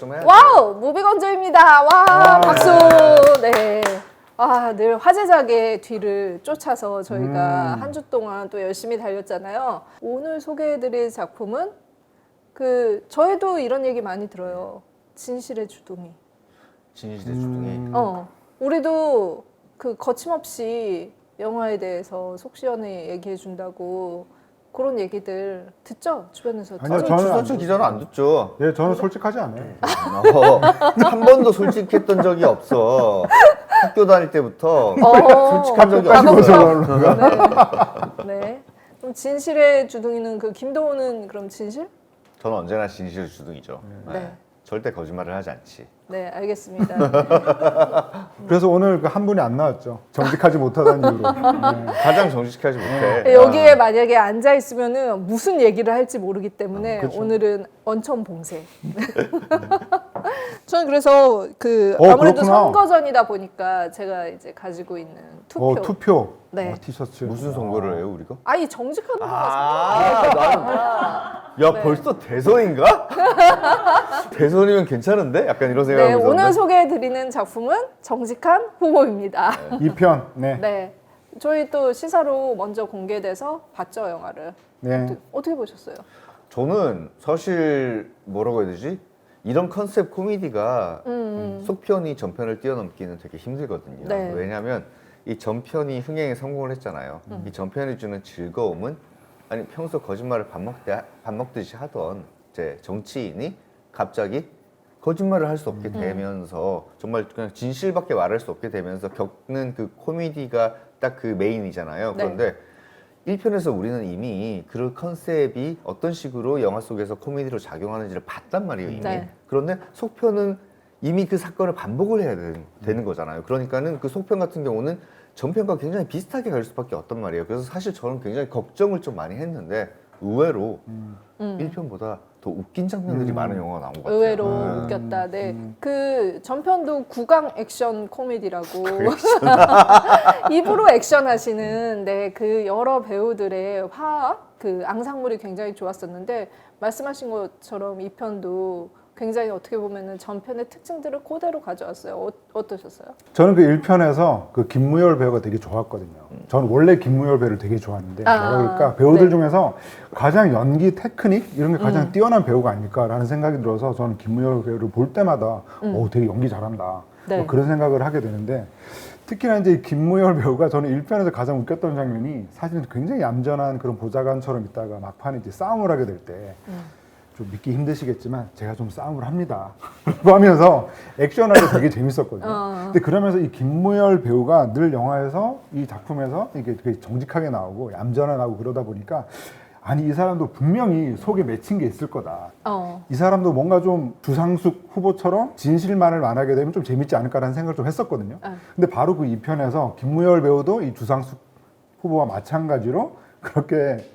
와우! 무비건조입니다. 와, 박수! 네. 아, 늘 화제작의 뒤를 쫓아서 저희가 한 주 동안 또 열심히 달렸잖아요. 오늘 소개해드릴 작품은 저희도 이런 얘기 많이 들어요. 진실의 주둥이. 진실의 주둥이. 우리도 거침없이 영화에 대해서 속 시원히 얘기해 준다고 그런 얘기들 듣죠? 주변에서. 아니요, 저는 주선철 기자는 안 듣죠. 예, 저는 솔직하지 않아요. 한 번도 솔직했던 적이 없어. 학교 다닐 때부터 솔직한 적이 네. 없어요. 네. 그럼 진실의 주둥이는 김도훈은 그럼 진실? 저는 언제나 진실의 주둥이죠. 네. 절대 거짓말을 하지 않지. 네, 알겠습니다. 그래서 오늘 한 분이 안 나왔죠. 정직하지 못하다는 이유로. 네. 가장 정직하지 못해. 네, 여기에 만약에 앉아 있으면은 무슨 얘기를 할지 모르기 때문에 그렇죠. 오늘은 언천봉쇄. 저는 그래서 아무래도 그렇구나. 선거전이다 보니까 제가 이제 가지고 있는 투표. 투표. 네. 티셔츠. 무슨 선거를 해요, 우리가? 아니 정직한 후보가 야, 네. 벌써 대선인가? 대선이면 괜찮은데? 약간 이런 생각이 네, 들었는데. 오늘 소개해드리는 작품은 정직한 후보입니다. 2편. 네. 네, 저희 또 시사로 먼저 공개돼서 봤죠 영화를. 네. 어떻게 보셨어요? 저는 사실 뭐라고 해야 되지? 이런 컨셉 코미디가 속편이 전편을 뛰어넘기는 되게 힘들거든요. 네. 왜냐하면 이 전편이 흥행에 성공을 했잖아요. 이 전편이 주는 즐거움은 아니 평소 거짓말을 밥 먹듯이 하던 이제 정치인이 갑자기 거짓말을 할 수 없게 되면서 정말 그냥 진실밖에 말할 수 없게 되면서 겪는 그 코미디가 딱 그 메인이잖아요. 네. 그런데 1편에서 우리는 이미 그 컨셉이 어떤 식으로 영화 속에서 코미디로 작용하는지를 봤단 말이에요, 이미. 네. 그런데 속편은 이미 그 사건을 반복을 해야 되는 거잖아요. 그러니까는 그 속편 같은 경우는 전편과 굉장히 비슷하게 갈 수밖에 없단 말이에요. 그래서 사실 저는 굉장히 걱정을 좀 많이 했는데 의외로 1편보다 더 웃긴 장면들이 많은 영화가 나온 것 같아요. 의외로 웃겼다. 네, 전편도 구강 액션 코미디라고 입으로 액션 하시는 여러 배우들의 화학 앙상블이 굉장히 좋았었는데 말씀하신 것처럼 이 편도 굉장히 어떻게 보면은 전편의 특징들을 그대로 가져왔어요. 어떠셨어요? 저는 1편에서 김무열 배우가 되게 좋았거든요. 저는 원래 김무열 배우를 되게 좋아하는데 뭐라 그럴까? 배우들 네. 중에서 가장 연기 테크닉 이런 게 가장 뛰어난 배우가 아닐까라는 생각이 들어서 저는 김무열 배우를 볼 때마다 되게 연기 잘한다. 네. 그런 생각을 하게 되는데 특히나 이제 이 김무열 배우가 저는 1편에서 가장 웃겼던 장면이 사실은 굉장히 얌전한 그런 보좌관처럼 있다가 막판에 이제 싸움을 하게 될 때 좀 믿기 힘드시겠지만 제가 좀 싸움을 합니다. 라고 하면서 액션하기 되게 재밌었거든요. 근데 그러면서 이 김무열 배우가 늘 영화에서 이 작품에서 이게 되게 정직하게 나오고 얌전하고 그러다 보니까 아니 이 사람도 분명히 속에 맺힌 게 있을 거다. 이 사람도 뭔가 좀 주상숙 후보처럼 진실만을 말하게 되면 좀 재밌지 않을까라는 생각을 좀 했었거든요. 근데 바로 그 2편에서 김무열 배우도 이 주상숙 후보와 마찬가지로 그렇게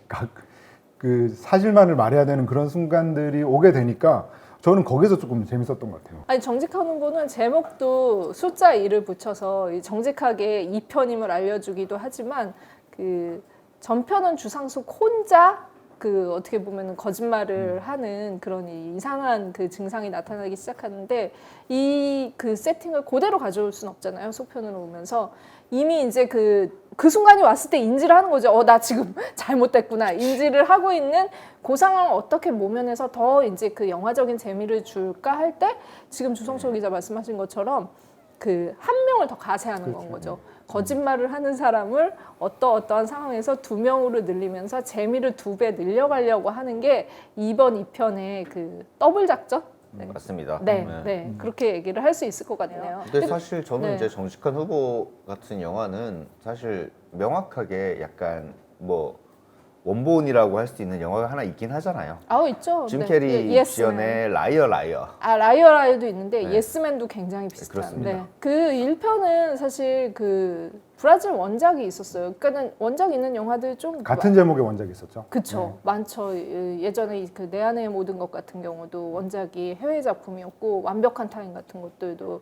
사실만을 말해야 되는 그런 순간들이 오게 되니까 저는 거기서 조금 재밌었던 것 같아요. 아니 정직한 후보는 제목도 숫자 2를 붙여서 정직하게 2편임을 알려주기도 하지만 전편은 주상숙 혼자 어떻게 보면 거짓말을 하는 그런 이상한 증상이 나타나기 시작하는데 이 세팅을 그대로 가져올 순 없잖아요. 속편으로 오면서 이미 이제 그 순간이 왔을 때 인지를 하는 거죠. 나 지금 잘못됐구나. 인지를 하고 있는 그 상황을 어떻게 모면해서 더 이제 영화적인 재미를 줄까 할 때 지금 주성철 기자 말씀하신 것처럼 한 명을 더 가세하는 건 거죠. 거짓말을 하는 사람을 어떠한 상황에서 2명으로 늘리면서 재미를 2배 늘려가려고 하는 게 이번 2편의 더블 작전? 네. 맞습니다. 네. 그렇게 얘기를 할 수 있을 것 같네요. 근데 사실 저는 네. 이제 정직한 후보 같은 영화는 사실 명확하게 약간 원본이라고 할 수 있는 영화가 하나 있긴 하잖아요. 있죠. 짐 네. 캐리 예스맨. 주연의 라이어. 라이어라이도 있는데 네. 예스맨도 굉장히 비슷한. 그렇습니다. 1편은 사실 브라질 원작이 있었어요. 그러니까는 원작 있는 영화들 좀 같은 제목의 원작이 있었죠. 그쵸. 많죠. 예전에 내 안의 모든 것 같은 경우도 원작이 해외 작품이었고 완벽한 타인 같은 것들도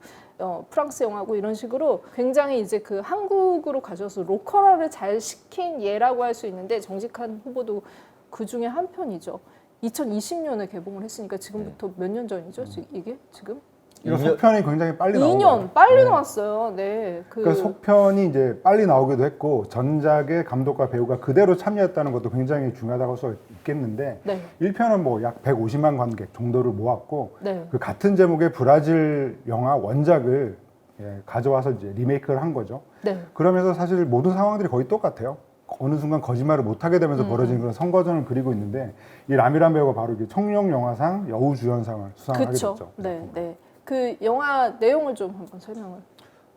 프랑스 영화고 이런 식으로 굉장히 이제 한국으로 가져와서 로컬화를 잘 시킨 예라고 할 수 있는데 정직한 후보도 그 중에 한 편이죠. 2020년에 개봉을 했으니까 지금부터 몇 년 전이죠? 이게 지금? 이거 2년? 속편이 굉장히 빨리 나온 거예요. 2년 빨리 나왔어요. 네. 그러니까 속편이 이제 빨리 나오기도 했고 전작의 감독과 배우가 그대로 참여했다는 것도 굉장히 중요하다고 할 수 있겠는데 네. 1편은 뭐 약 150만 관객 정도를 모았고 네. 그 같은 제목의 브라질 영화 원작을 가져와서 이제 리메이크를 한 거죠. 네. 그러면서 사실 모든 상황들이 거의 똑같아요. 어느 순간 거짓말을 못하게 되면서 벌어진 그런 선거전을 그리고 있는데 이 라미란 배우가 바로 이게 청룡 영화상 여우주연상을 수상하게 그쵸. 됐죠. 네, 네. 그 영화 내용을 좀 한번 설명을.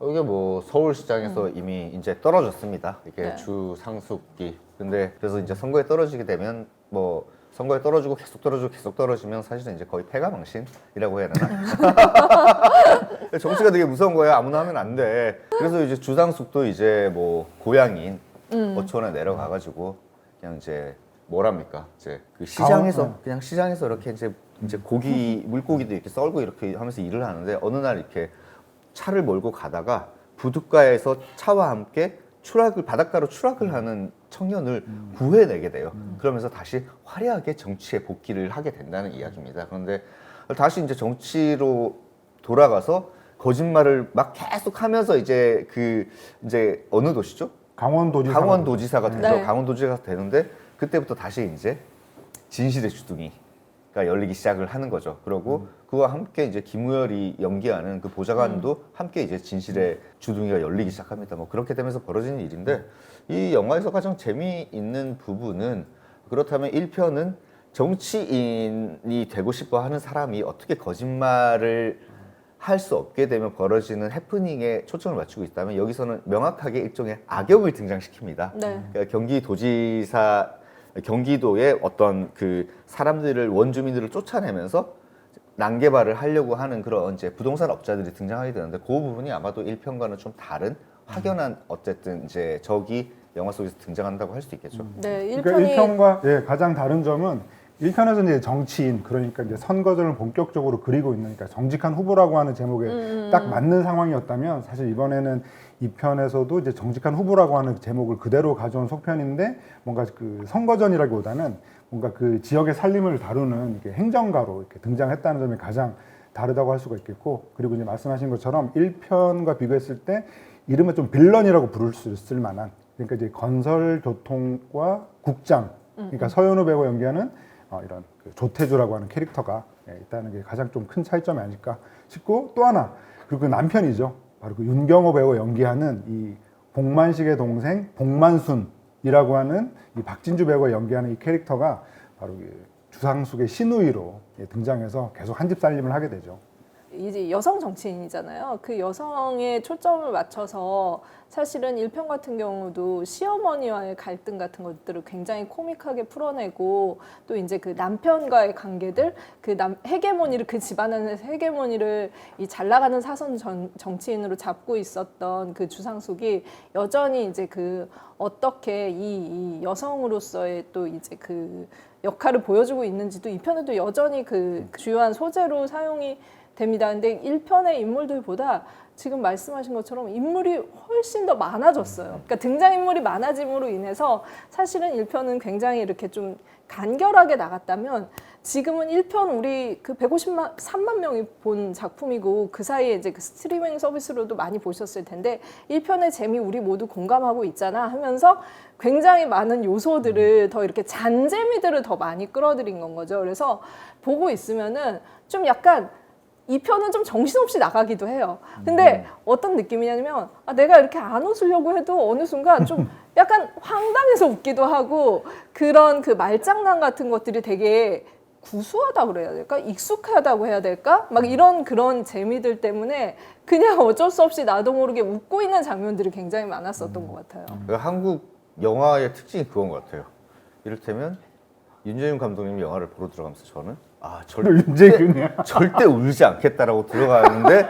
이게 뭐 서울시장에서 이미 이제 떨어졌습니다. 이게 네. 주상숙이. 근데 그래서 이제 선거에 떨어지게 되면 뭐 선거에 떨어지고 계속 떨어지고 계속 떨어지면 사실은 이제 거의 패가망신이라고 해야 되나? 정치가 되게 무서운 거예요. 아무나 하면 안 돼. 그래서 이제 주상숙도 이제 뭐 고향인 어촌에 내려가가지고 그냥 이제 뭐랍니까? 이제 그 시장에서 그냥 시장에서 이렇게 이제 고기 물고기도 이렇게 썰고 이렇게 하면서 일을 하는데 어느 날 이렇게 차를 몰고 가다가 부둣가에서 차와 함께 바닷가로 추락을 하는 청년을 구해내게 돼요. 그러면서 다시 화려하게 정치에 복귀를 하게 된다는 이야기입니다. 그런데 다시 이제 정치로 돌아가서 거짓말을 막 계속 하면서 이제 어느 도시죠? 강원도지사가 되죠. 네. 강원도지사가 되는데 그때부터 다시 이제 진실의 주둥이가 열리기 시작을 하는 거죠. 그리고 그와 함께 이제 김우열이 연기하는 그 보좌관도 함께 이제 진실의 주둥이가 열리기 시작합니다. 뭐 그렇게 되면서 벌어지는 일인데 이 영화에서 가장 재미있는 부분은 그렇다면 1편은 정치인이 되고 싶어 하는 사람이 어떻게 거짓말을 할 수 없게 되면 벌어지는 해프닝에 초점을 맞추고 있다면 여기서는 명확하게 일종의 악역을 등장시킵니다. 네. 그러니까 경기도의 어떤 그 사람들을 원주민들을 쫓아내면서 난개발을 하려고 하는 그런 이제 부동산 업자들이 등장하게 되는데 그 부분이 아마도 1편과는 좀 다른 확연한 어쨌든 이제 적이 영화 속에서 등장한다고 할 수 있겠죠. 네, 그러니까 1편이 1편과 가장 다른 점은 1편에서 이제 정치인 그러니까 이제 선거전을 본격적으로 그리고 있는 그러니까 정직한 후보라고 하는 제목에 딱 맞는 상황이었다면 사실 이번에는 2편에서도 이제 정직한 후보라고 하는 제목을 그대로 가져온 속편인데 뭔가 그 선거전이라기보다는 뭔가 그 지역의 살림을 다루는 이렇게 행정가로 이렇게 등장했다는 점이 가장 다르다고 할 수가 있겠고 그리고 이제 말씀하신 것처럼 1편과 비교했을 때 이름을 좀 빌런이라고 부를 수 있을 만한 그러니까 이제 건설교통과 국장 그러니까 서현우 배우가 연기하는 이런 그 조태주라고 하는 캐릭터가 있다는 게 가장 좀 큰 차이점이 아닐까 싶고 또 하나 그리고 그 남편이죠. 바로 그 윤경호 배우가 연기하는 이 복만식의 동생 복만순이라고 하는 이 박진주 배우가 연기하는 이 캐릭터가 바로 주상숙의 시누이로 등장해서 계속 한 집 살림을 하게 되죠. 이제 여성 정치인이잖아요. 그 여성에 초점을 맞춰서 사실은 1편 같은 경우도 시어머니와의 갈등 같은 것들을 굉장히 코믹하게 풀어내고 또 이제 그 남편과의 관계들 헤게모니를 그 집안의 헤게모니를 이 잘 나가는 사선 정치인으로 잡고 있었던 그 주상숙이 여전히 이제 그 어떻게 이 여성으로서의 또 이제 그 역할을 보여주고 있는지도 2편에도 여전히 그 주요한 소재로 사용이 됩니다. 근데 1편의 인물들보다 지금 말씀하신 것처럼 인물이 훨씬 더 많아졌어요. 그러니까 등장인물이 많아짐으로 인해서 사실은 1편은 굉장히 이렇게 좀 간결하게 나갔다면 지금은 1편 우리 그 153만 명이 본 작품이고 그 사이에 이제 그 스트리밍 서비스로도 많이 보셨을 텐데 1편의 재미 우리 모두 공감하고 있잖아 하면서 굉장히 많은 요소들을 더 이렇게 잔재미들을 더 많이 끌어들인 건 거죠. 그래서 보고 있으면은 좀 약간 2편은 좀 정신없이 나가기도 해요. 근데 어떤 느낌이냐면 내가 이렇게 안 웃으려고 해도 어느 순간 좀 약간 황당해서 웃기도 하고 그런 그 말장난 같은 것들이 되게 구수하다고 그래야 될까? 익숙하다고 해야 될까? 막 이런 그런 재미들 때문에 그냥 어쩔 수 없이 나도 모르게 웃고 있는 장면들이 굉장히 많았었던 것 같아요. 한국 영화의 특징이 그건 것 같아요. 이를테면 윤재윤 감독님 영화를 보러 들어가면서 저는 절대 울지 않겠다라고 들어가는데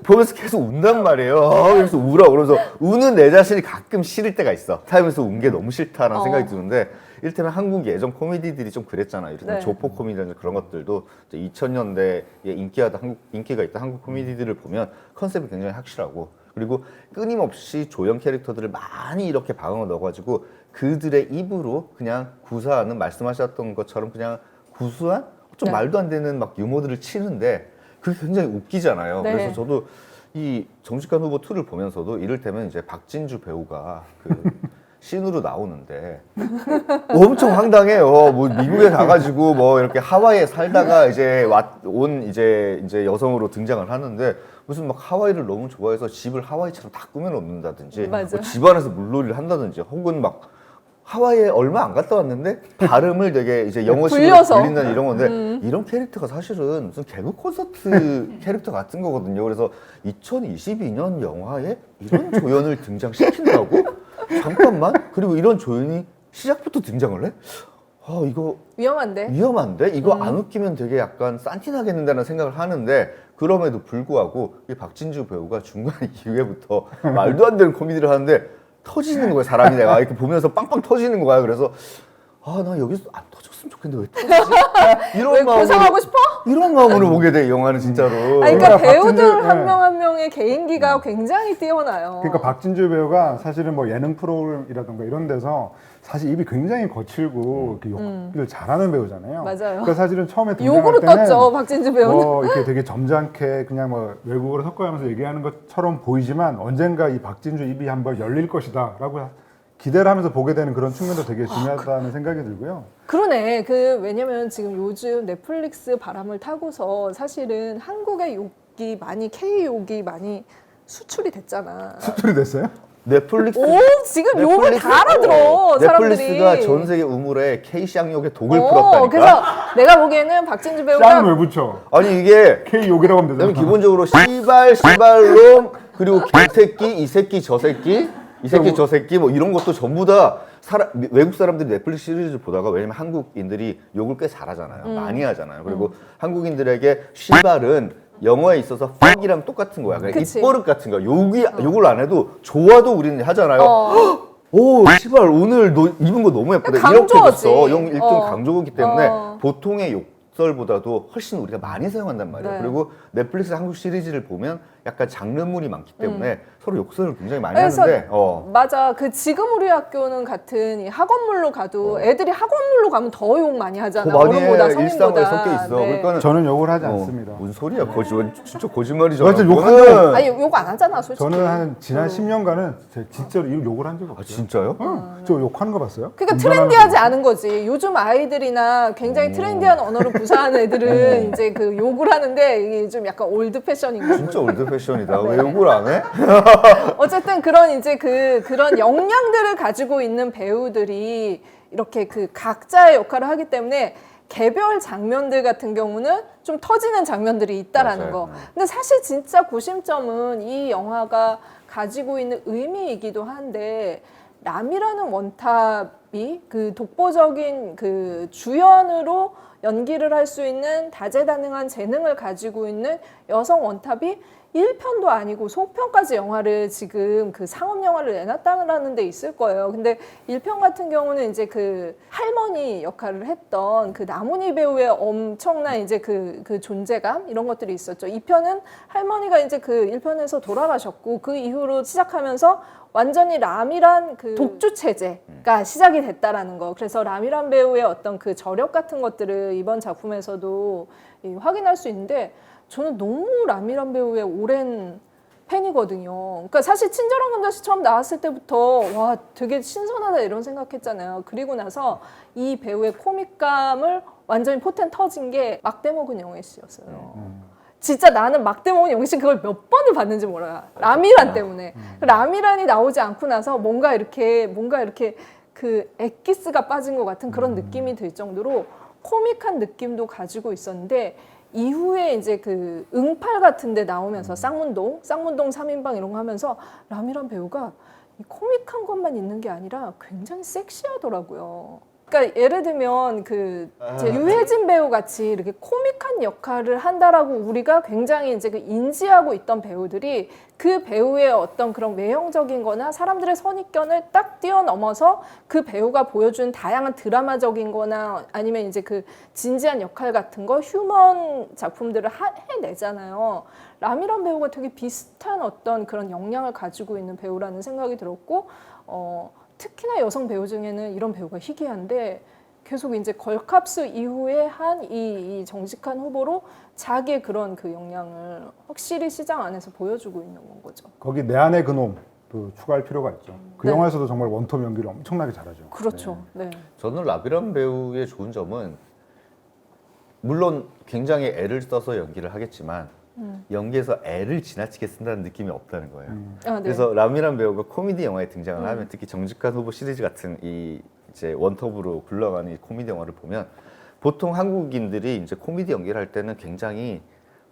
보면서 계속 운단 말이에요. 그래서 그러면서 우는 내 자신이 가끔 싫을 때가 있어. 타임에서 운 게 너무 싫다라는 생각이 드는데 이를테면 한국 예전 코미디들이 좀 그랬잖아요. 이를테면 네. 조폭 코미디라든지 그런 것들도 2000년대에 인기가 있던 한국 코미디들을 보면 컨셉이 굉장히 확실하고 그리고 끊임없이 조연 캐릭터들을 많이 이렇게 방어 넣어가지고 그들의 입으로 그냥 구사하는 말씀하셨던 것처럼 그냥 구수한 좀 네. 말도 안 되는 막 유머들을 치는데 그게 굉장히 웃기잖아요. 네. 그래서 저도 이 정직한 후보 2를 보면서도 이를테면 이제 박진주 배우가 그 씬으로 나오는데 엄청 황당해요. 뭐 미국에 가가지고 뭐 이렇게 하와이에 살다가 이제 온 이제 여성으로 등장을 하는데 무슨 막 하와이를 너무 좋아해서 집을 하와이처럼 다 꾸며놓는다든지 맞아요. 뭐 집안에서 물놀이를 한다든지 혹은 막 하와이에 얼마 안 갔다 왔는데 발음을 되게 이제 영어식으로 불려서. 불린다는 이런 건데 이런 캐릭터가 사실은 무슨 개그 콘서트 캐릭터 같은 거거든요. 그래서 2022년 영화에 이런 조연을 등장시킨다고? 잠깐만. 그리고 이런 조연이 시작부터 등장을 해? 아 이거 위험한데. 위험한데? 이거 안 웃기면 되게 약간 싼티나겠는다는 생각을 하는데 그럼에도 불구하고 이 박진주 배우가 중간 이후에부터 말도 안 되는 코미디를 하는데 터지는 거예요. 사람이 내가 이렇게 보면서 빵빵 터지는 거야. 그래서 아 나 여기서 안 터졌으면 좋겠는데 왜 터지지? 왜 고생하고 싶어? 이런 마음으로 보게 돼 이 영화는 진짜로. 아니, 그러니까 배우들 박진주, 한 네. 명 한 명의 개인기가 굉장히 뛰어나요. 그러니까 박진주 배우가 사실은 뭐 예능 프로그램이라던가 이런 데서 사실 입이 굉장히 거칠고 이렇게 욕을 잘하는 배우잖아요. 맞아요. 그러니까 사실은 처음에 등장할 욕으로 때는 떴죠, 박진주 배우는. 뭐 이렇게 되게 점잖게 그냥 뭐 외국어로 섞어가면서 얘기하는 것처럼 보이지만 언젠가 이 박진주 입이 한번 열릴 것이다라고 기대를 하면서 보게 되는 그런 측면도 되게 중요하다는 생각이 들고요. 그러네. 왜냐면 지금 요즘 넷플릭스 바람을 타고서 사실은 한국의 욕이 많이, K-욕이 많이 수출이 됐잖아. 수출이 됐어요? 넷플릭스 지금 욕을 다 알아들어, 사람들이. 넷플릭스가 전 세계 우물에 K-쌍욕의 독을 그래서 풀었다니까. 내가 보기에는 박진주 배우가 짱을 왜 붙여? 아니 이게 K 욕이라고 하면 왜냐면 되잖아. 기본적으로 씨발놈 그리고 개새끼 이 새끼 저 새끼 이 새끼 저 새끼 뭐 이런 것도 전부 다 외국 사람들이 넷플릭스 시리즈 보다가 왜냐면 한국인들이 욕을 꽤 잘하잖아요. 많이 하잖아요. 그리고 한국인들에게 씨발은 영어에 있어서 fuck이랑 똑같은 거야. 그냥 그치. 입버릇 같은 거야. 욕을 안 해도 좋아도 우리는 하잖아요. 어. 오, 씨발 오늘 너 입은 거 너무 예쁘다. 이렇게 강조하지. 됐어. 일종 어. 강조기 때문에 어. 보통의 욕설보다도 훨씬 우리가 많이 사용한단 말이에요. 네. 그리고 넷플릭스 한국 시리즈를 보면 약간 장르물이 많기 때문에 서로 욕설을 굉장히 많이 그래서 하는데 맞아. 지금 우리 학교는 같은 이 학원물로 가도 애들이 학원물로 가면 더 욕 많이 하잖아. 더 많이 어른보다 해. 성인보다. 일상에 섞여 있어. 네. 그러니까는 저는 욕을 하지 않습니다. 뭔 소리야? 진짜 거짓말이잖아. 진짜 욕한 그거는. 적 아니 욕 안 하잖아, 솔직히. 저는 한 지난 10년간은 진짜로 이 욕을 한 적이 아 없어요. 진짜요? 저 욕하는 거 봤어요? 그러니까 운전하면서. 트렌디하지 않은 거지. 요즘 아이들이나 굉장히 트렌디한 언어를 구사하는 애들은 이제 그 욕을 하는데 이게 좀 약간 올드 패션인 거죠. 진짜 올드 패션이다. 네. 왜 욕을 안 해? 어쨌든 그런 이제 그런 역량들을 가지고 있는 배우들이 이렇게 각자의 역할을 하기 때문에 개별 장면들 같은 경우는 좀 터지는 장면들이 있다라는 맞아요. 거. 근데 사실 진짜 고심점은 이 영화가 가지고 있는 의미이기도 한데 람이라는 원탑이 독보적인 주연으로 연기를 할 수 있는 다재다능한 재능을 가지고 있는 여성 원탑이 1편도 아니고 소편까지 영화를 지금 상업 영화를 내놨다는 데 있을 거예요. 근데 1편 같은 경우는 이제 할머니 역할을 했던 나문희 배우의 엄청난 이제 그 존재감 이런 것들이 있었죠. 2편은 할머니가 이제 1편에서 돌아가셨고 그 이후로 시작하면서 완전히 람이란 독주 체제가 시작이 됐다라는 거. 그래서 람이란 배우의 어떤 저력 같은 것들을 이번 작품에서도 확인할 수 있는데 저는 너무 람이란 배우의 오랜 팬이거든요. 그러니까 사실 친절한 감자씨 처음 나왔을 때부터 와 되게 신선하다 이런 생각했잖아요. 그리고 나서 이 배우의 코믹감을 완전히 포텐 터진 게 막대먹은 영애 씨였어요. 진짜 나는 막대먹은 영애 씨 그걸 몇 번을 봤는지 몰라요. 라미란 때문에. 라미란이 나오지 않고 나서 뭔가 이렇게 엑기스가 빠진 것 같은 그런 느낌이 들 정도로 코믹한 느낌도 가지고 있었는데 이후에 이제 응팔 같은 데 나오면서 쌍문동 3인방 이런 거 하면서 람이란 배우가 이 코믹한 것만 있는 게 아니라 굉장히 섹시하더라고요. 그러니까 예를 들면 이제 유해진 배우 같이 이렇게 코믹한 역할을 한다라고 우리가 굉장히 이제 인지하고 있던 배우들이 그 배우의 어떤 그런 외형적인거나 사람들의 선입견을 딱 뛰어넘어서 그 배우가 보여준 다양한 드라마적인거나 아니면 이제 진지한 역할 같은 거 휴먼 작품들을 해내잖아요. 라미란 배우가 되게 비슷한 어떤 그런 역량을 가지고 있는 배우라는 생각이 들었고. 특히나 여성 배우 중에는 이런 배우가 희귀한데 계속 이제 걸캅스 이후에 한 이 정직한 후보로 자기의 그런 역량을 확실히 시장 안에서 보여주고 있는 건 거죠. 거기 내 안의 그놈도 추가할 필요가 있죠. 그 네. 영화에서도 정말 원톱 연기를 엄청나게 잘하죠. 그렇죠. 네. 저는 라비란 배우의 좋은 점은 물론 굉장히 애를 써서 연기를 하겠지만 연기에서 애를 지나치게 쓴다는 느낌이 없다는 거예요. 아, 네. 그래서 라미란 배우가 코미디 영화에 등장을 하면 특히 정직한 후보 시리즈 같은 이제 원톱으로 굴러가는 이 코미디 영화를 보면 보통 한국인들이 이제 코미디 연기를 할 때는 굉장히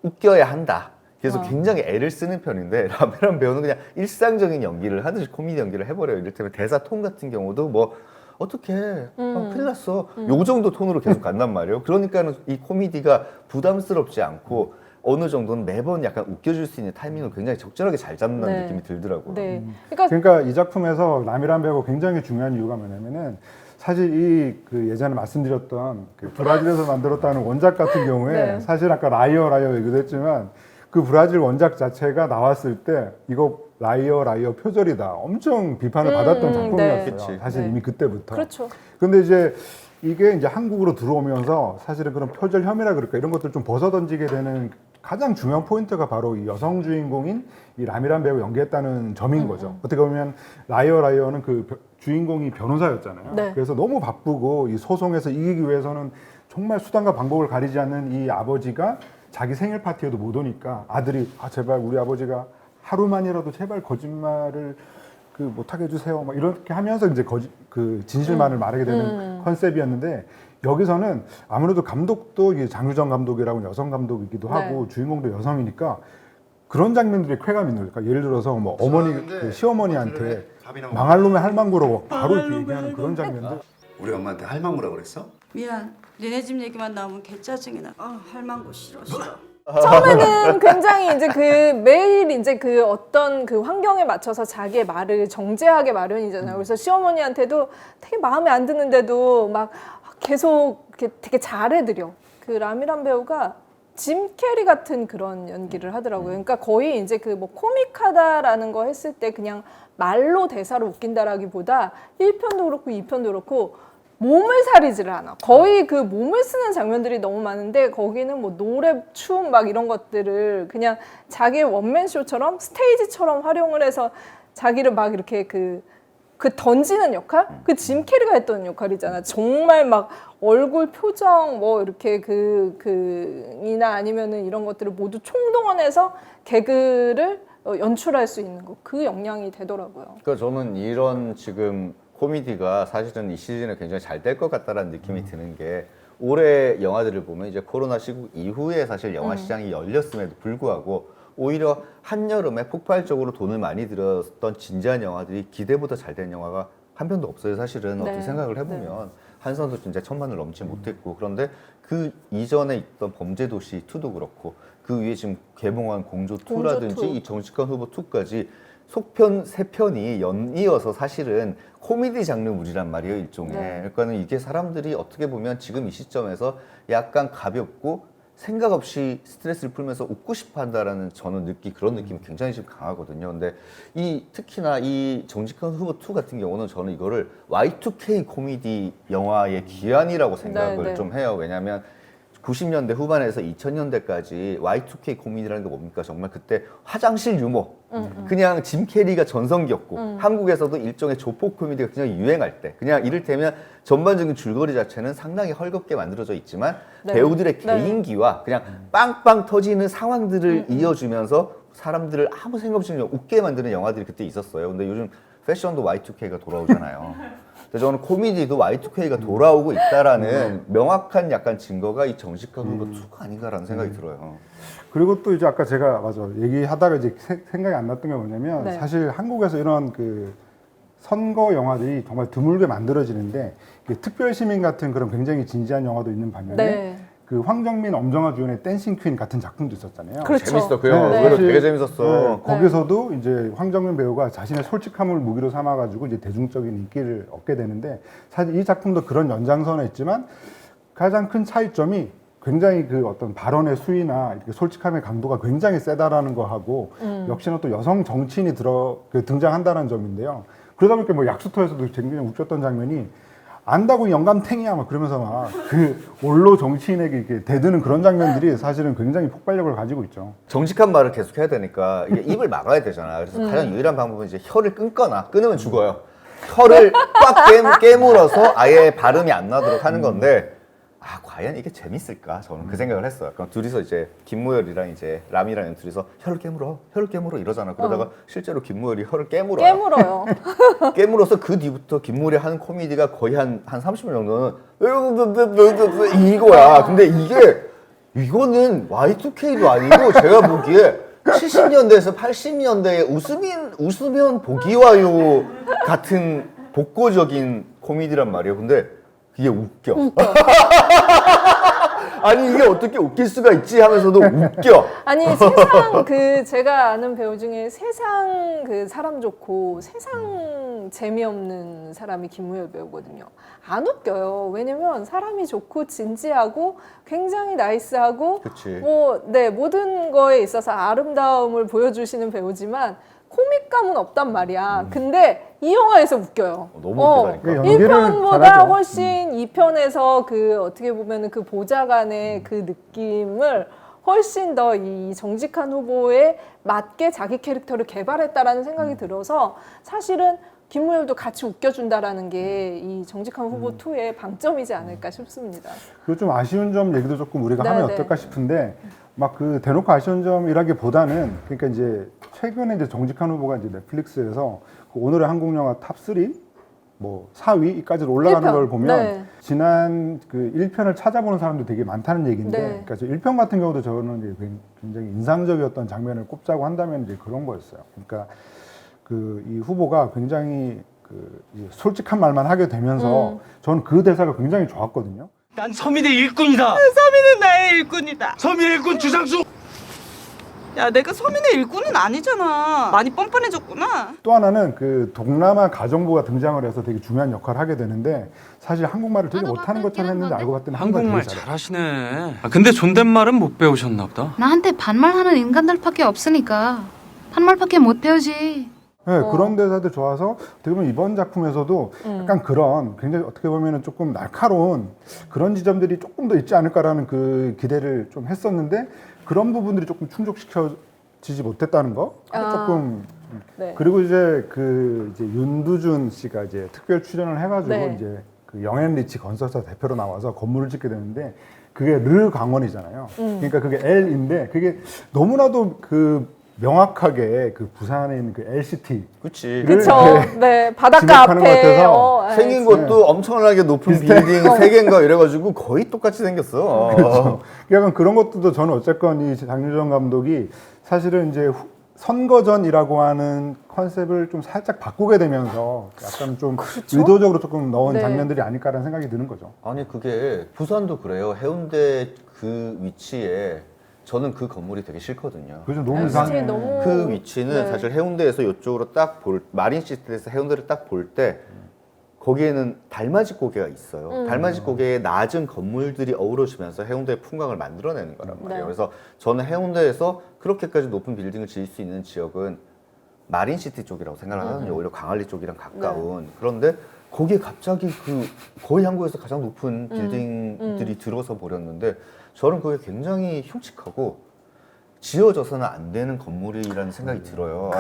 웃겨야 한다. 그래서 굉장히 애를 쓰는 편인데 라미란 배우는 그냥 일상적인 연기를 하듯이 코미디 연기를 해버려요. 이를테면 대사 톤 같은 경우도 뭐 어떻게 큰일 났어. 요 정도 톤으로 계속 간단 말이에요. 그러니까는 이 코미디가 부담스럽지 않고 어느 정도는 매번 약간 웃겨줄 수 있는 타이밍을 굉장히 적절하게 잘 잡는다는 네. 느낌이 들더라고요. 네. 그러니까 이 작품에서 라미란 배우가 굉장히 중요한 이유가 뭐냐면은 사실 예전에 말씀드렸던 브라질에서 만들었다는 원작 같은 경우에 네. 사실 아까 라이어 얘기도 했지만 그 브라질 원작 자체가 나왔을 때 이거 라이어 표절이다 엄청 비판을 받았던 작품이었어요. 네. 그치. 사실 네. 이미 그때부터. 그렇죠. 근데 이제 이게 이제 한국으로 들어오면서 사실은 그런 표절 혐의라 그럴까 이런 것들 좀 벗어던지게 되는 가장 중요한 포인트가 바로 이 여성 주인공인 이 라미란 배우 연기했다는 점인 거죠. 어떻게 보면 라이어는 주인공이 변호사였잖아요. 네. 그래서 너무 바쁘고 이 소송에서 이기기 위해서는 정말 수단과 방법을 가리지 않는 이 아버지가 자기 생일 파티에도 못 오니까 아들이 제발 우리 아버지가 하루만이라도 제발 거짓말을 못하게 해주세요. 막 이렇게 하면서 이제 진실만을 말하게 되는 컨셉이었는데 여기서는 아무래도 감독도 이게 장유정 감독이라고 여성 감독이기도 네. 하고 주인공도 여성이니까 그런 장면들이 쾌감 있는 거니까 예를 들어서 뭐 어머니 시어머니한테 망할 놈의 할망구라고 바로 이렇게 얘기하는 그런 장면들. 우리 엄마한테 할망구라 그랬어? 미안. 니네 집 얘기만 나오면 개짜증이 나. 할망구 싫어. 처음에는 굉장히 이제 매일 이제 어떤 환경에 맞춰서 자기의 말을 정제하게 마련이잖아요. 그래서 시어머니한테도 되게 마음에 안 드는데도 막 계속 이렇게 되게 잘해드려. 라미란 배우가 짐 캐리 같은 그런 연기를 하더라고요. 그러니까 거의 이제 코믹하다라는 거 했을 때 그냥 말로 대사로 웃긴다라기보다 1편도 그렇고 2편도 그렇고 몸을 사리지를 않아. 거의 몸을 쓰는 장면들이 너무 많은데 거기는 뭐 노래, 춤 막 이런 것들을 그냥 자기의 원맨쇼처럼 스테이지처럼 활용을 해서 자기를 막 이렇게 던지는 역할? 짐 캐리가 했던 역할이잖아. 정말 막 얼굴 표정 뭐 이렇게 이나 아니면은 이런 것들을 모두 총동원해서 개그를 연출할 수 있는 거. 그 역량이 되더라고요. 그러니까 저는 이런 지금 코미디가 사실은 이 시즌에 굉장히 잘 될 것 같다라는 느낌이 드는 게 올해 영화들을 보면 이제 코로나 시국 이후에 사실 영화 시장이 열렸음에도 불구하고 오히려 한여름에 폭발적으로 돈을 많이 들였던 진지한 영화들이 기대보다 잘 된 영화가 한 편도 없어요. 사실은 네. 어떻게 생각을 해보면 한선도 진짜 1000만을 넘지 못했고 그런데 그 이전에 있던 범죄도시 2도 그렇고 그 위에 지금 개봉한 공조2라든지 공조2. 이 정직한 후보 2까지 속편 3편이 연이어서 사실은 코미디 장르물이란 말이에요, 일종의. 네. 그러니까는 이게 사람들이 어떻게 보면 지금 이 시점에서 약간 가볍고 생각 없이 스트레스를 풀면서 웃고 싶어 한다라는 그런 느낌이 굉장히 지금 강하거든요. 근데 특히나 이 정직한 후보 2 같은 경우는 저는 이거를 Y2K 코미디 영화의 기한이라고 생각을 네. 좀 해요. 왜냐하면 90년대 후반에서 2000년대까지 Y2K 코미디라는 게 뭡니까? 정말 그때 화장실 유머. 그냥 짐 캐리가 전성기였고 한국에서도 일종의 조폭 코미디가 그냥 유행할 때 그냥 이를테면 전반적인 줄거리 자체는 상당히 헐겁게 만들어져 있지만 네. 배우들의 네. 개인기와 그냥 빵빵 터지는 상황들을 이어주면서 사람들을 아무 생각 없이 그냥 웃게 만드는 영화들이 그때 있었어요. 근데 요즘 패션도 Y2K가 돌아오잖아요. 근데 저는 코미디도 Y2K가 돌아오고 있다라는 명확한 약간 증거가 이 정직한 후보 2가 아닌가라는 생각이 들어요. 그리고 또 이제 아까 제가 얘기하다가 이제 생각이 안 났던 게 뭐냐면 네. 사실 한국에서 이런 선거 영화들이 정말 드물게 만들어지는데 특별 시민 같은 그런 굉장히 진지한 영화도 있는 반면에 네. 그 황정민, 엄정화 주연의 댄싱 퀸 같은 작품도 있었잖아요. 그렇죠. 재밌어. 그 영화 네. 의외로 사실- 되게 재밌었어. 네, 거기서도 이제 황정민 배우가 자신의 솔직함을 무기로 삼아가지고 이제 대중적인 인기를 얻게 되는데 사실 이 작품도 그런 연장선에 있지만 가장 큰 차이점이 굉장히 그 어떤 발언의 수위나 이렇게 솔직함의 강도가 굉장히 세다라는 거하고 역시나 또 여성 정치인이 등장한다는 점인데요. 그러다 보니까 뭐 약수터에서도 굉장히 웃겼던 장면이 안다고 영감탱이야 막 그러면서 막 그 올로 정치인에게 이렇게 대드는 그런 장면들이 사실은 굉장히 폭발력을 가지고 있죠. 정직한 말을 계속 해야 되니까 이게 입을 막아야 되잖아. 그래서 가장 유일한 방법은 이제 혀를 끊거나 끊으면 죽어요. 혀를 꽉 깨물어서 아예 발음이 안 나도록 하는 건데 아 과연 이게 재밌을까? 저는 그 생각을 했어요. 그럼 둘이서 이제 김무열이랑 이제 람이랑 둘이서 혀를 깨물어 이러잖아. 그러다가 실제로 김무열이 혀를 깨물어요. 깨물어요. 깨물어서 그 뒤부터 김무열이 하는 코미디가 거의 한 30분 정도는 이거야. 근데 이거는 Y2K도 아니고 제가 보기에 70년대에서 80년대에 웃으면 보기 와요 같은 복고적인 코미디란 말이에요. 근데 이게 웃겨. 아니 이게 어떻게 웃길 수가 있지 하면서도 웃겨. 아니 세상 그 제가 아는 배우 중에 세상 그 사람 좋고 세상 재미없는 사람이 김무열 배우거든요. 안 웃겨요. 왜냐면 사람이 좋고 진지하고 굉장히 나이스하고 그치. 네 모든 거에 있어서 아름다움을 보여주시는 배우지만 코믹감은 없단 말이야. 근데 이 영화에서 웃겨요. 너무 웃기다니까. 그 연기를 1편보다 잘하죠. 훨씬 2편에서 그 어떻게 보면은 그 보좌관의 그 느낌을 훨씬 더 이 정직한 후보에 맞게 자기 캐릭터를 개발했다라는 생각이 들어서 사실은 김무열도 같이 웃겨준다라는 게 이 정직한 후보 2의 방점이지 않을까 싶습니다. 그리고 좀 아쉬운 점 얘기도 조금 우리가 하면 네. 어떨까 싶은데 막 그 대놓고 아쉬운 점이라기보다는 그러니까 이제 최근에 이제 정직한 후보가 이제 넷플릭스에서 그 오늘의 한국 영화 탑3 뭐 4위까지 올라가는 1편. 걸 보면 네. 지난 그 1편을 찾아보는 사람도 되게 많다는 얘기인데 네. 그러니까 저 1편 같은 경우도 저는 이제 굉장히 인상적이었던 장면을 꼽자고 한다면 이제 그런 거였어요. 그러니까 그 이 후보가 굉장히 그 솔직한 말만 하게 되면서 저는 그 대사가 굉장히 좋았거든요. 난 서민의 일꾼이다. 서민은 나의 일꾼이다. 서민의 일꾼 주상수. 야, 내가 서민의 일꾼은 아니잖아. 많이 뻔뻔해졌구나. 또 하나는 그 동남아 가정부가 등장을 해서 되게 중요한 역할을 하게 되는데 사실 한국말을 되게 못하는 것처럼 했는데 알고 봤더니 한국말 되게 잘해. 잘하시네. 근데 존댓말은 못 배우셨나 보다. 나한테 반말하는 인간들밖에 없으니까 반말밖에 못 배우지. 네, 그런 대사도 좋아서 어떻게 보면 이번 작품에서도 약간 그런 굉장히 어떻게 보면 조금 날카로운 그런 지점들이 조금 더 있지 않을까라는 그 기대를 좀 했었는데 그런 부분들이 조금 충족시켜지지 못했다는 거 조금 네. 그리고 이제 그 이제 윤두준 씨가 이제 특별 출연을 해가지고 네. 이제 그 영앤리치 건설사 대표로 나와서 건물을 짓게 되는데 그게 르 강원이잖아요. 그러니까 그게 L인데 그게 너무나도 그 명확하게 그 부산에 있는 그 LCT 그치. 그쵸. 네, 바닷가 지목하는 것 앞에 같아서 네. 생긴 것도 엄청나게 높은 빌딩 3개인가 이래가지고 거의 똑같이 생겼어. 그렇죠. 약간 그런 것들도 저는 어쨌건 이 장유정 감독이 사실은 이제 선거전이라고 하는 컨셉을 좀 살짝 바꾸게 되면서 약간 좀 의도적으로 조금 넣은 네. 장면들이 아닐까라는 생각이 드는 거죠. 아니 그게 부산도 그래요. 해운대 그 위치에 저는 그 건물이 되게 싫거든요. 그죠? 너무 LCT 이상해. 너무 그 위치는 네. 사실 해운대에서 이쪽으로 딱 마린시티에서 해운대를 딱 볼 때 거기에는 달맞이 고개가 있어요. 달맞이 고개에 낮은 건물들이 어우러지면서 해운대의 풍광을 만들어내는 거란 말이에요. 네. 그래서 저는 해운대에서 그렇게까지 높은 빌딩을 지을 수 있는 지역은 마린시티 쪽이라고 생각을 하거든요. 오히려 광안리 쪽이랑 가까운. 그런데 거기에 갑자기 그 거의 한국에서 가장 높은 빌딩들이 들어서 버렸는데 저는 그게 굉장히 흉측하고 지어져서는 안 되는 건물이라는 생각이 들어요.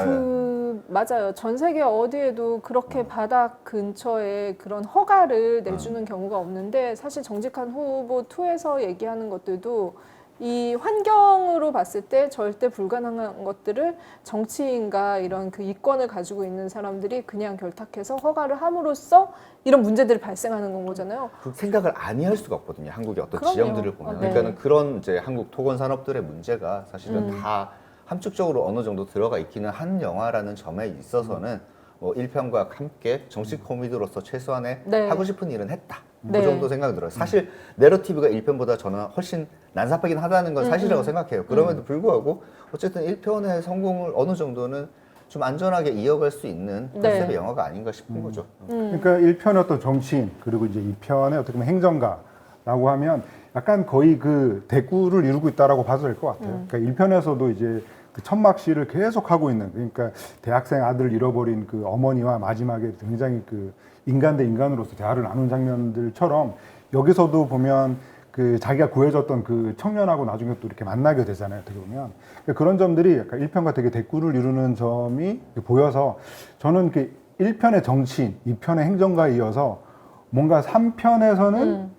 맞아요. 전 세계 어디에도 그렇게 바닥 근처에 그런 허가를 내주는 경우가 없는데 사실 정직한 후보 2에서 얘기하는 것들도 이 환경으로 봤을 때 절대 불가능한 것들을 정치인과 이런 그 이권을 가지고 있는 사람들이 그냥 결탁해서 허가를 함으로써 이런 문제들이 발생하는 건 거잖아요. 그 생각을 아니할 수가 없거든요. 한국의 어떤 그럼요. 지형들을 보면. 네. 그러니까는 그런 이제 한국 토건 산업들의 문제가 사실은 다 함축적으로 어느 정도 들어가 있기는 한 영화라는 점에 있어서는 뭐 1편과 함께 정식 코미디로서 최소한의 네. 하고 싶은 일은 했다. 네. 그 정도 생각이 들어요. 사실 내러티브가 1편보다 저는 훨씬 난삽하긴 하다는 건 사실이라고 생각해요. 그럼에도 불구하고 어쨌든 1편의 성공을 어느 정도는 좀 안전하게 이어갈 수 있는 네. 컨셉의 영화가 아닌가 싶은 거죠. 그러니까 1편의 어떤 정치인 그리고 이제 2편의 어떻게 보면 행정가라고 하면 약간 거의 그 대구를 이루고 있다라고 봐도 될 것 같아요. 그러니까 1편에서도 이제 그 천막 씨를 계속 하고 있는, 그러니까 대학생 아들을 잃어버린 그 어머니와 마지막에 굉장히 그 인간 대 인간으로서 대화를 나눈 장면들처럼 여기서도 보면 그 자기가 구해줬던 그 청년하고 나중에 또 이렇게 만나게 되잖아요. 어떻게 보면 그러니까 그런 점들이 약간 1편과 되게 대꾸를 이루는 점이 보여서 저는 그 1편의 정치인, 2편의 행정가에 이어서 뭔가 3편에서는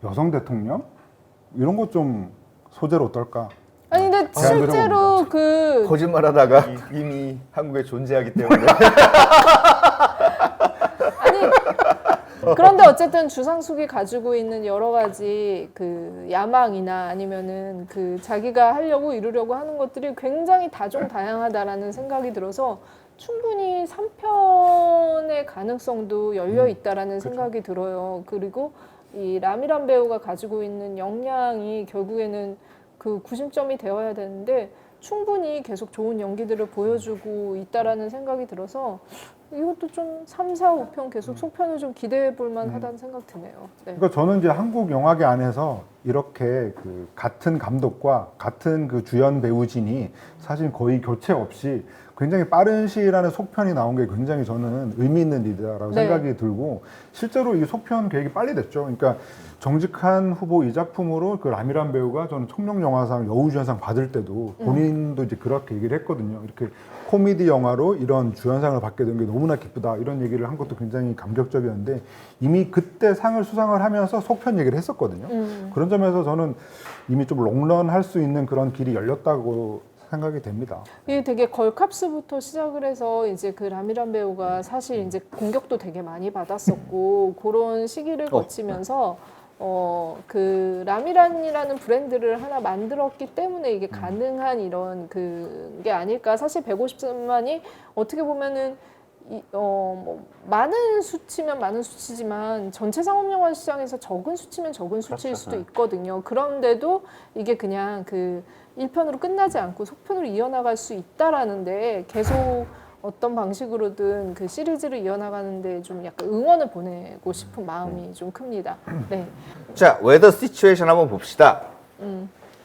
여성 대통령 이런 거 좀 소재로 어떨까? 아니 근데 제안을 실제로 그 거짓말하다가 이미 한국에 존재하기 때문에 그런데 어쨌든 주상숙이 가지고 있는 여러 가지 그 야망이나 아니면은 그 자기가 하려고 이루려고 하는 것들이 굉장히 다종다양하다라는 생각이 들어서 충분히 3편의 가능성도 열려 있다라는 생각이 들어요. 그리고 이 라미란 배우가 가지고 있는 역량이 결국에는 그 구심점이 되어야 되는데 충분히 계속 좋은 연기들을 보여주고 있다라는 생각이 들어서 이것도 좀 3, 4, 5편 계속 속편을 좀 기대해 볼 만하다는 생각 드네요. 네. 그러니까 저는 이제 한국 영화계 안에서 이렇게 그 같은 감독과 같은 그 주연 배우진이 사실 거의 교체 없이 굉장히 빠른 시일 안에 속편이 나온 게 굉장히 저는 의미 있는 일이다라고 네. 생각이 들고 실제로 이 속편 계획이 빨리 됐죠. 그러니까 정직한 후보 이 작품으로 그 라미란 배우가 저는 청룡영화상 여우주연상 받을 때도 본인도 이제 그렇게 얘기를 했거든요. 이렇게 코미디 영화로 이런 주연상을 받게 된 게 너무나 기쁘다 이런 얘기를 한 것도 굉장히 감격적이었는데 이미 그때 상을 수상을 하면서 속편 얘기를 했었거든요. 그런 점에서 저는 이미 좀 롱런 할 수 있는 그런 길이 열렸다고 생각이 됩니다. 이게 되게 걸캅스부터 시작을 해서 이제 그 라미란 배우가 사실 이제 공격도 되게 많이 받았었고 그런 시기를 거치면서 그 라미란이라는 브랜드를 하나 만들었기 때문에 이게 가능한 이런 그게 아닐까. 사실 150만이 어떻게 보면은 뭐 많은 수치면 많은 수치지만 전체 상업영화 시장에서 적은 수치면 적은 수치일 수도 있거든요. 그런데도 이게 그냥 그 1편으로 끝나지 않고 속편으로 이어나갈 수 있다라는데 계속 어떤 방식으로든 그 시리즈를 이어나가는데 좀 약간 응원을 보내고 싶은 마음이 좀 큽니다. 네. 자, 웨더 시츄에이션 한번 봅시다.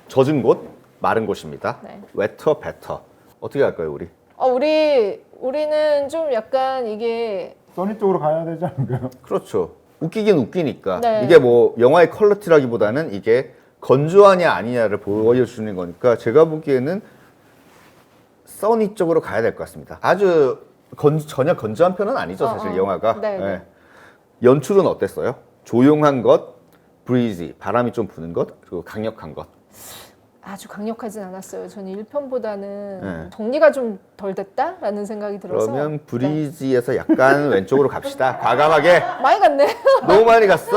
젖은 곳, 마른 곳입니다. 네. 웨터 베터. 어떻게 할까요, 우리? 우리는 좀 약간 이게 써니 쪽으로 가야 되지 않을까요? 그렇죠. 웃기긴 웃기니까. 네. 이게 뭐 영화의 퀄리티라기보다는 이게 건조하냐 아니냐를 보여주는 거니까 제가 보기에는 써니 쪽으로 가야 될 것 같습니다. 아주 전혀 건조한 편은 아니죠, 사실 영화가. 네, 네. 연출은 어땠어요? 조용한 것, 브리지, 바람이 좀 부는 것, 그리고 강력한 것. 아주 강력하진 않았어요. 저는 1편보다는 네. 정리가 좀 덜 됐다라는 생각이 들어서. 그러면 브리지에서 약간 왼쪽으로 갑시다. 과감하게. 네. 많이 갔네. 너무 많이 갔어?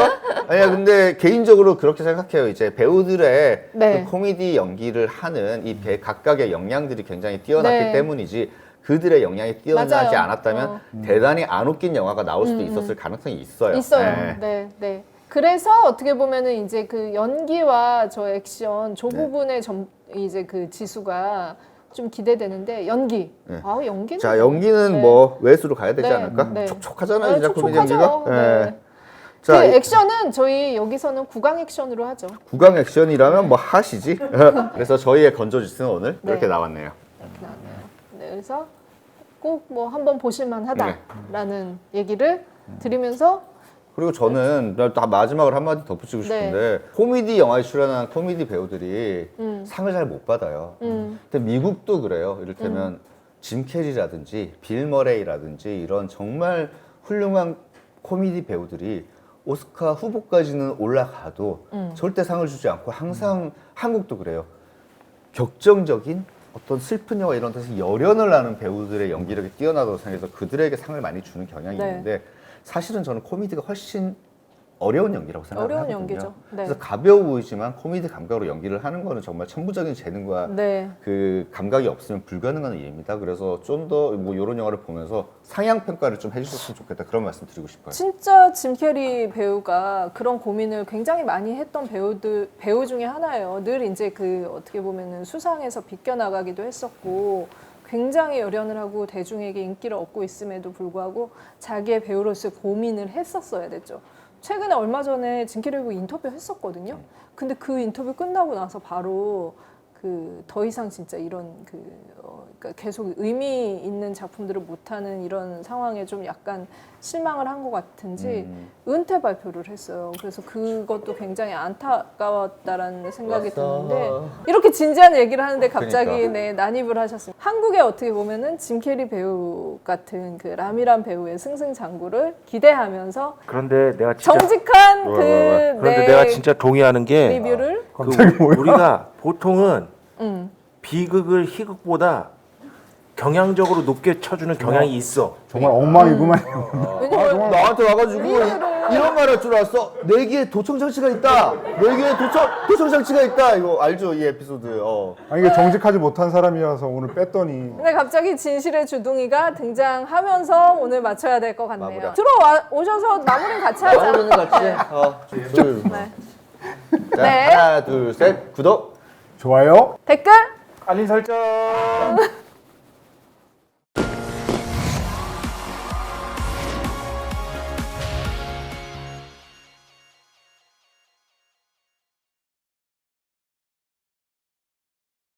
아니야, 근데 개인적으로 그렇게 생각해요. 이제 배우들의 네. 그 코미디 연기를 하는 이 각각의 역량들이 굉장히 뛰어났기 네. 때문이지 그들의 역량이 뛰어나지 맞아요. 않았다면 대단히 안 웃긴 영화가 나올 수도 있었을 가능성이 있어요. 있어요. 네. 네, 네. 그래서 어떻게 보면은 이제 그 연기와 저 액션, 저 부분의 이제 그 지수가 좀 기대되는데 연기. 네. 연기는. 자, 연기는 네. 뭐 외수로 가야 되지 네, 않을까? 네. 촉촉하잖아요, 네, 이 작품 촉촉하죠. 연기가. 네. 그 자, 액션은 저희 여기서는 구강 액션으로 하죠. 구강 액션이라면 뭐 하시지. 그래서 저희의 건조지수는 오늘 네. 이렇게 나왔네요. 이렇게 나왔네요. 네, 그래서 꼭 뭐 한번 보실만하다라는 얘기를 드리면서 그리고 저는 다 마지막으로 한마디 덧붙이고 싶은데 코미디 영화에 출연한 코미디 배우들이 상을 잘 못 받아요. 근데 미국도 그래요. 이를테면 짐 캐리라든지 빌 머레이라든지 이런 정말 훌륭한 코미디 배우들이 오스카 후보까지는 올라가도 절대 상을 주지 않고 항상 한국도 그래요. 격정적인 어떤 슬픈 영화 이런 데서 열연을 하는 배우들의 연기력이 뛰어나다고 생각해서 그들에게 상을 많이 주는 경향이 네. 있는데 사실은 저는 코미디가 훨씬 어려운 연기라고 생각하거든요. 어려운 연기죠. 네. 그래서 가벼워 보이지만 코미디 감각으로 연기를 하는 거는 정말 천부적인 재능과 네. 그 감각이 없으면 불가능한 일입니다. 그래서 좀 더 뭐 이런 영화를 보면서 상향 평가를 좀 해주셨으면 좋겠다 그런 말씀 드리고 싶어요. 진짜 짐 캐리 배우가 그런 고민을 굉장히 많이 했던 배우 중에 하나예요. 늘 이제 그 어떻게 보면은 수상에서 비껴나가기도 했었고 굉장히 열연을 하고 대중에게 인기를 얻고 있음에도 불구하고 자기의 배우로서의 고민을 했었어야 됐죠. 최근에 얼마 전에 짐 캐리 배우 인터뷰 했었거든요. 근데 그 인터뷰 끝나고 나서 바로 그 더 이상 진짜 이런 그러니까 계속 의미 있는 작품들을 못하는 이런 상황에 좀 약간 실망을 한 것 같은지 은퇴 발표를 했어요. 그래서 그것도 굉장히 안타까웠다라는 생각이 드는데 이렇게 진지한 얘기를 하는데 갑자기 그러니까. 네, 난입을 하셨습니다. 한국에 어떻게 보면은 짐 캐리 배우 같은 그 라미란 배우의 승승장구를 기대하면서 그런데 내가 진짜 정직한 그런데 네, 내가 진짜 동의하는 게 리뷰를 갑자기 뭐야? 우리가 보통은 음. 비극을 희극보다 경향적으로 높게 쳐주는 경향이 있어. 정말 엉망이구만. 왜냐면 나한테 와가지고 이런 말 할 줄 알았어. 내 귀에 도청 장치가 있다. 내 귀에 도청 장치가 있다. 이거 알죠? 이 에피소드. 아니 이게 정직하지 못한 사람이어서 오늘 뺐더니 근데 갑자기 진실의 주둥이가 등장하면서 오늘 맞춰야 될 것 같네요. 마무리. 오셔서 마무리는 같이 하자. 마무리는 같이. 둘. 네. 자, 네. 하나, 둘, 셋. 구독. 좋아요. 댓글 알림 설정.